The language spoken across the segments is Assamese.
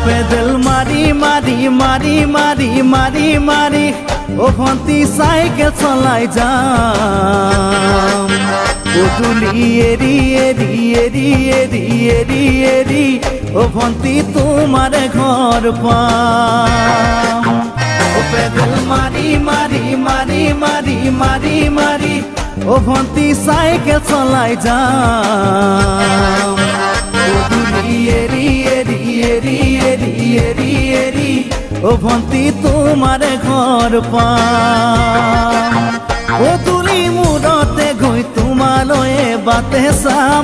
পেডেল মারি মারি মারি মারি মারি মারি ও ভন্তি সাইকেল চলাই যাম পদূলি এরি এরি এরি এরি এরি এরি ও ভন্তি তোমার ঘর পাম ও পেডেল মারি মারি মারি মারি মারি মারি ও ভন্তি সাইকেল চলাই যাম পদূলি এরি এরি এরি এরি এরি এরি ও ভন্তি তোমার ঘর পাম পদূলি মূৰতে গৈ তোমালৈ বাটে চাম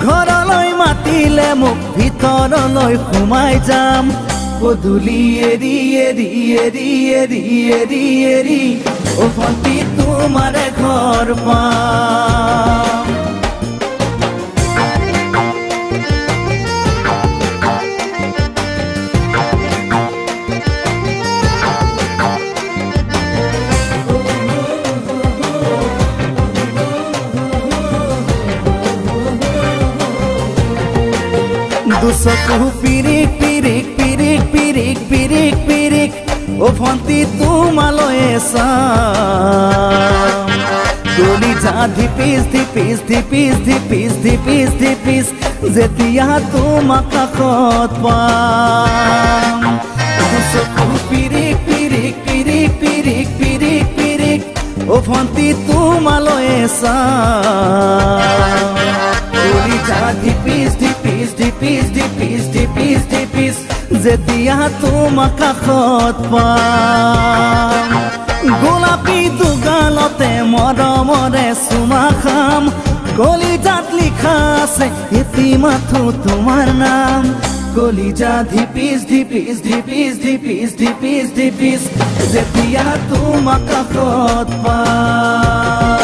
ঘৰলৈ মাতিলে মোক ভিতৰলৈ সোমাই যাম পদূলি এৰি এৰি এৰি এৰি এৰি এৰি ও ভন্তি তোমাৰ ঘৰ পাম দুচকু পিৰিক পিৰিক পিৰিক পিৰিক পিৰিক পিৰিক ও ভন্তি তোমালৈ চাম কলিজা ধিপিস ধিপিস ধিপিস ধিপিস ধিপিস ধিপিস যেতিয়া তোমাক কাষত পাম দুচকু পিৰিক পিৰিক পিৰিক পিৰিক পিৰিক পিৰিক ও ভন্তি তোমালৈ চাম কলিজা ধিপিস ধিপিস ধিপিস ধিপিস ধিপিস ধিপিস যেতিয়া তোমাক কাষত পাম গোলাপী দুগালতে মৰমৰে চুমা খাম কলিজাত লিখা আছে এটি মাথো তোমাৰ নাম কলিজা ধিপিস ধিপিস ধিপিস ধিপিস ধিপিস ধিপিস যেতিয়া তোমাক কাষত পাম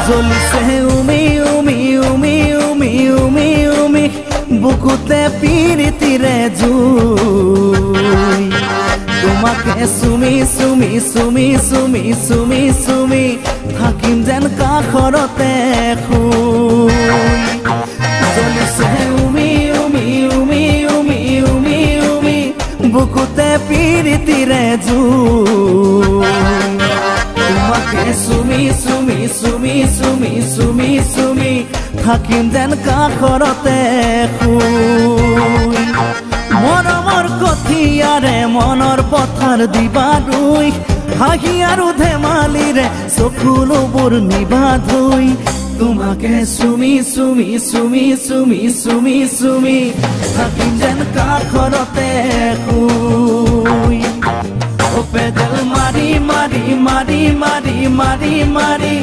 জ্বলিছে উমি উমি উমি উমি উমি উমি বুকুতে পিৰিতিৰে জুই তোমাকে চুমি চুমি চুমি চুমি চুমি চুমি থাকিম যেন কাষৰতে শুই জ্বলিছে উমি উমি উমি উমি উমি উমি বুকুতে পিৰিতিৰে জুই তোমাকে চুমি চুমি চুমি চুমি চুমি চুমি থাকিম যেন কাষৰতে শুই মৰমৰ কঠিয়াৰে মনৰ পথাৰ দিবা ৰুই হাঁহি আৰু ধেমালিৰে চকুলোবোৰ নিবা ধুই তোমাকে চুমি চুমি চুমি চুমি চুমি চুমি থাকিম যেন কাষৰতে শুই ও পেডেল মারি মারি মারি মারি মারি মারি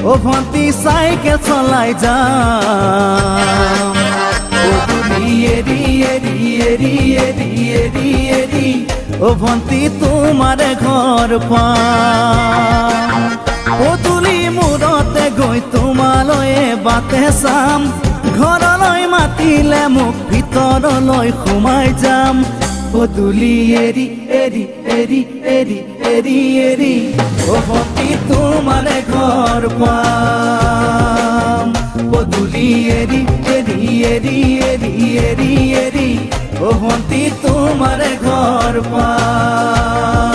ও ভন্তি সাইকেল চলাই যাম পদূলি এরি এরি এরি এরি এরি এরি ও ভন্তি তোমার ঘর পাম পদূলি মূৰতে গৈ তোমালৈ বাটে চাম ঘৰলৈ মাতিলে মোক ভিতৰলৈ সোমাই যাম পদূলি এৰি এৰি এৰি এৰি এৰি এৰি ও ভন্তি তোমাৰ ঘৰ পাম পদূলি এৰি এৰি এৰি এৰি এৰি এৰি ও ভন্তি তোমাৰ ঘৰ পাম